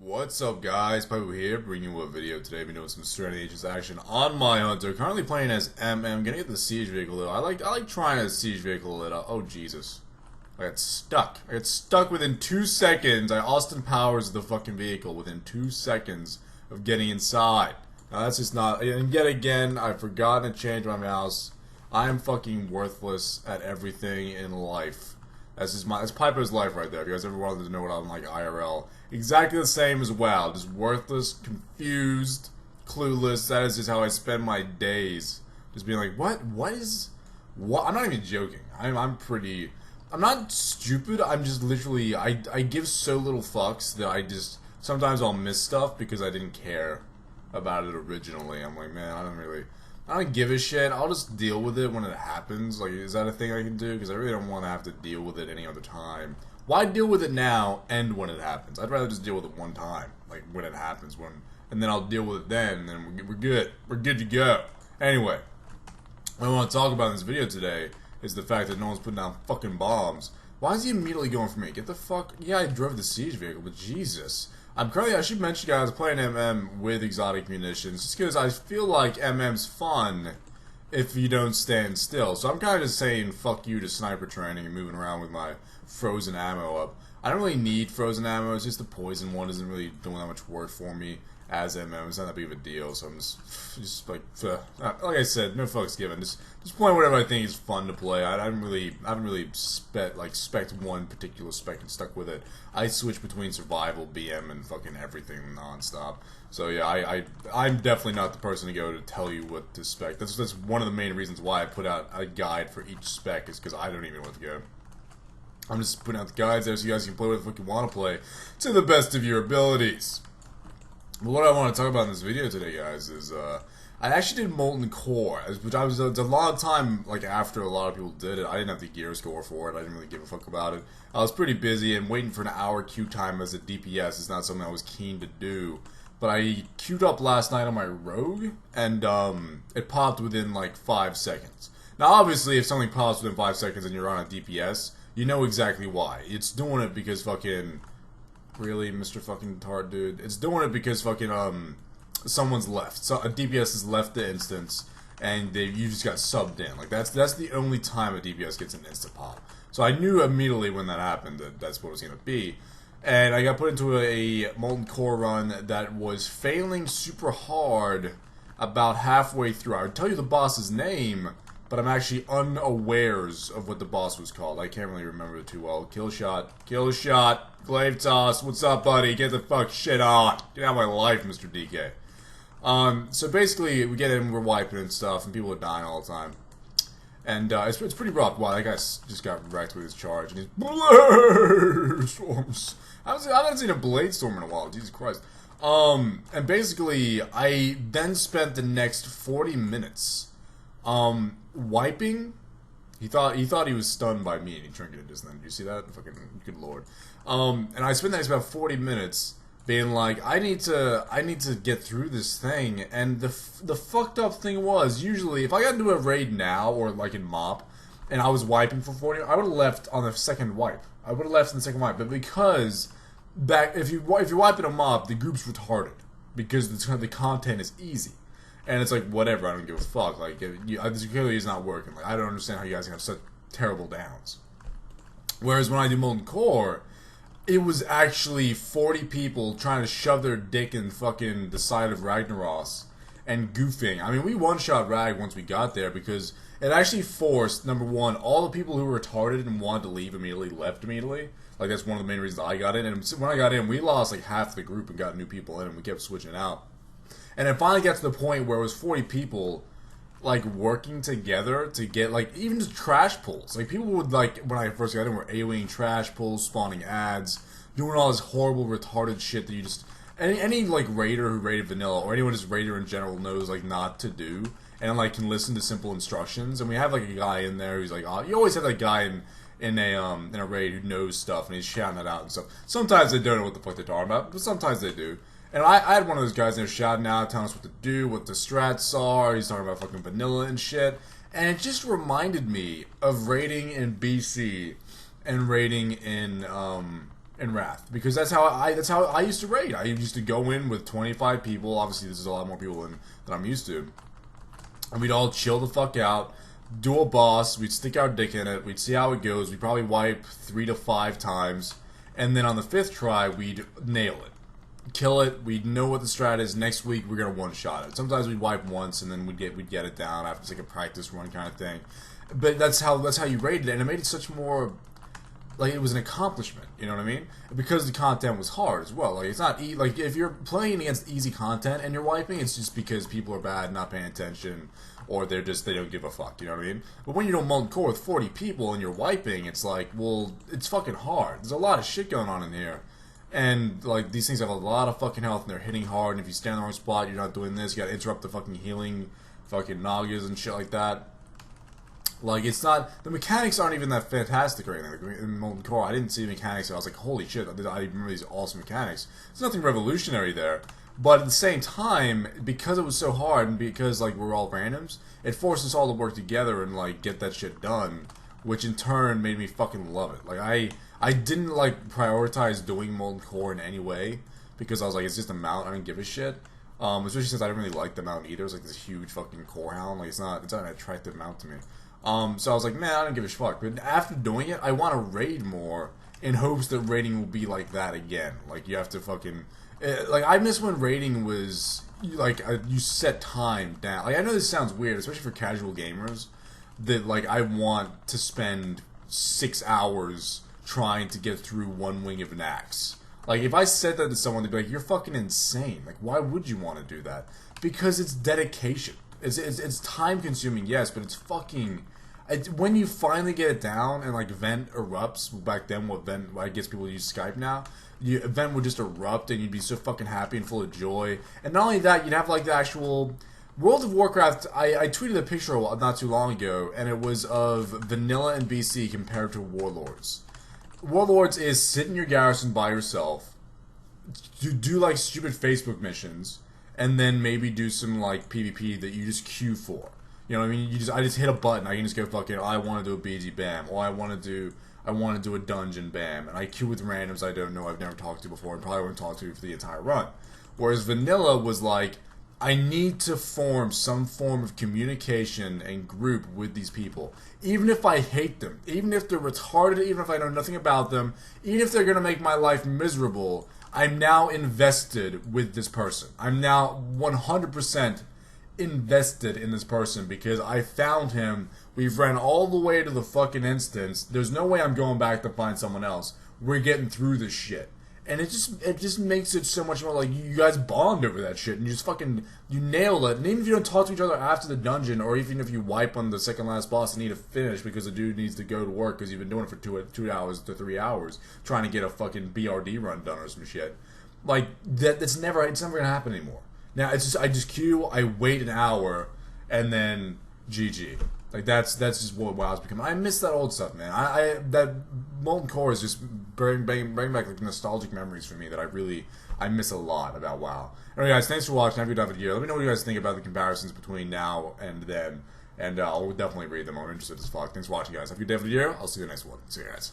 What's up, guys? Pypo here, bringing you a video today. We're doing some Stranded Agents action on my Hunter. Currently playing as MM. Gonna get the siege vehicle lit. I like trying a siege vehicle lit up. Oh Jesus! I got stuck. I got stuck within 2 seconds. I Austin Powers the fucking vehicle within 2 seconds of getting inside. Now that's just not. And yet again, I've forgotten to change my mouse. I am fucking worthless at everything in life. That's Pypo's life right there. If you guys ever wanted to know what I'm like IRL, exactly the same as WoW. Just worthless, confused, clueless. That is just how I spend my days. Just being like, what? I'm not even joking. I'm not stupid. I'm just literally. I give so little fucks that I just sometimes I'll miss stuff because I didn't care about it originally. I'm like, man, I don't give a shit. I'll just deal with it when it happens. Like, is that a thing I can do? Because I really don't want to have to deal with it any other time. Why deal with it now and when it happens? I'd rather just deal with it one time, like when it happens, and then I'll deal with it then. And then we're good. We're good to go. Anyway, what I want to talk about in this video today is the fact that no one's putting down fucking bombs. Why is he immediately going for me? Get the fuck. Yeah, I drove the siege vehicle, but Jesus. I should mention, guys, playing MM with exotic munitions, just because I feel like MM's fun if you don't stand still. So I'm kind of just saying fuck you to sniper training and moving around with my frozen ammo up. I don't really need frozen ammo, it's just the poison one isn't really doing that much work for me as MM. It's not that big of a deal, so I'm just like I said, no fucks given. Just playing whatever I think is fun to play. I haven't really spec one particular spec and stuck with it. I switch between survival, BM, and fucking everything nonstop. So yeah, I'm definitely not the person to go to tell you what to spec. That's one of the main reasons why I put out a guide for each spec, is because I don't even know what to go. I'm just putting out the guides there so you guys can play what the fuck you want to play to the best of your abilities. But what I want to talk about in this video today, guys, is I actually did Molten Core, which it's a long time like after a lot of people did it. I didn't have the gear score for it. I didn't really give a fuck about it. I was pretty busy, and waiting for an hour queue time as a DPS is not something I was keen to do. But I queued up last night on my Rogue, and it popped within like 5 seconds. Now, obviously, if something pops within 5 seconds and you're on a DPS, you know exactly why. It's doing it because fucking... Really, Mr. fucking tart dude? It's doing it because fucking, someone's left. So a DPS has left the instance, and you just got subbed in. Like, that's the only time a DPS gets an instant pop. So I knew immediately when that happened that that's what it was going to be. And I got put into a Molten Core run that was failing super hard about halfway through. I would tell you the boss's name, but I'm actually unawares of what the boss was called. I can't really remember it too well. Kill shot, glaive toss. What's up, buddy? Get the fuck shit on. Get out of my life, Mr. DK. So basically, we get in, we're wiping and stuff, and people are dying all the time. And it's pretty rough. Wow, that guy just got wrecked with his charge, and he's blade storms. I haven't seen a blade storm in a while. Jesus Christ. And basically, I then spent the next 40 minutes wiping. He thought he was stunned by me, and he trinketed just then. Did you see that? Fucking good lord. And I spent the next about 40 minutes being like, I need to get through this thing. And the fucked up thing was, usually if I got into a raid now or like in MOP, and I was wiping for 40, I would have left on the second wipe. I would have left in the second wipe, but because if you wipe in a MOP, the group's retarded because the content is easy. And it's like, whatever, I don't give a fuck. Like, this clearly is not working. Like, I don't understand how you guys can have such terrible downs. Whereas when I do Molten Core, it was actually 40 people trying to shove their dick in fucking the side of Ragnaros and goofing. I mean, we one-shot Rag once we got there because it actually forced, number one, all the people who were retarded and wanted to leave immediately left immediately. Like, that's one of the main reasons I got in. And when I got in, we lost like half the group and got new people in, and we kept switching out. And it finally got to the point where it was 40 people, like, working together to get, like, even just trash pulls. Like, people would, like, when I first got in, were AoEing trash pulls, spawning ads, doing all this horrible, retarded shit that you just... Any like, raider who raided vanilla, or anyone just raider in general knows, like, not to do, and, like, can listen to simple instructions. And we have, like, a guy in there who's, like, you always have that guy in a raid who knows stuff, and he's shouting it out and stuff. Sometimes they don't know what the fuck they're talking about, but sometimes they do. And I had one of those guys there shouting out, telling us what to do, what the strats are. He's talking about fucking vanilla and shit. And it just reminded me of raiding in BC and raiding in in Wrath, because that's how I used to raid. I used to go in with 25 people. Obviously, this is a lot more people than I'm used to, and we'd all chill the fuck out, do a boss. We'd stick our dick in it. We'd see how it goes. We'd probably wipe 3 to 5 times, and then on the 5th try, we'd nail it. Kill it. We'd know what the strat is. Next week we're gonna one-shot it. Sometimes we'd wipe once and then we'd get it down after it's like a practice run kind of thing. But that's how you rated it, and it made it such more like it was an accomplishment. You know what I mean? Because the content was hard as well. Like it's not like if you're playing against easy content and you're wiping, it's just because people are bad, not paying attention, or they don't give a fuck. You know what I mean? But when you do Molten Core with 40 people and you're wiping, it's like, well, it's fucking hard. There's a lot of shit going on in here. And, like, these things have a lot of fucking health, and they're hitting hard, and if you stand in the wrong spot, you're not doing this, you gotta interrupt the fucking healing, fucking Nagas and shit like that. Like, it's not, the mechanics aren't even that fantastic or anything. Like, in Molten Core, I didn't see the mechanics, and I was like, holy shit, I remember these awesome mechanics. There's nothing revolutionary there, but at the same time, because it was so hard, and because, like, we're all randoms, it forced us all to work together and, like, get that shit done, which in turn made me fucking love it. Like, I didn't, like, prioritize doing Molten Core in any way, because I was like, it's just a mount, I don't give a shit. Especially since I didn't really like the mount either. It's like this huge fucking core hound. Like, it's not an attractive mount to me. So I was like, man, I don't give a fuck. But after doing it, I want to raid more in hopes that raiding will be like that again. Like, you have to fucking... like, I miss when raiding was, like, you set time down. Like, I know this sounds weird, especially for casual gamers, that, like, I want to spend 6 hours trying to get through one wing of an axe. Like, if I said that to someone, they'd be like, you're fucking insane. Like, why would you want to do that? Because it's dedication. It's time consuming, yes, but it's fucking... when you finally get it down and, like, Vent erupts, back then, why I guess people use Skype now, Vent would just erupt and you'd be so fucking happy and full of joy. And not only that, you'd have, like, the actual... World of Warcraft, I tweeted a picture not too long ago, and it was of Vanilla and BC compared to Warlords. Warlords is sit in your garrison by yourself, do like stupid Facebook missions, and then maybe do some like PvP that you just queue for. You know what I mean? I just hit a button. I can just go fucking. I want to do a BG, bam. Or I want to do a dungeon, bam. And I queue with randoms I don't know, I've never talked to before, and probably won't talk to for the entire run. Whereas Vanilla was like, I need to form some form of communication and group with these people. Even if I hate them, even if they're retarded, even if I know nothing about them, even if they're going to make my life miserable, I'm now invested with this person. I'm now 100% invested in this person because I found him. We've ran all the way to the fucking instance. There's no way I'm going back to find someone else. We're getting through this shit. And it just makes it so much more like you guys bond over that shit and you just fucking, you nail it. And even if you don't talk to each other after the dungeon, or even if you wipe on the second last boss and need to finish because the dude needs to go to work because you've been doing it for 2 hours to 3 hours trying to get a fucking BRD run done or some shit. Like, it's never gonna happen anymore. Now, I just queue, I wait an hour, and then GG. Like, that's just what WoW's become. I miss that old stuff, man. That Molten Core is just bring back like nostalgic memories for me that I miss a lot about WoW. Anyway, guys, thanks for watching. Have a good video. Let me know what you guys think about the comparisons between now and then, and I'll definitely read them. I'm interested as fuck. Thanks for watching, guys. Have a good day for the year. I'll see you in the next one. See you guys.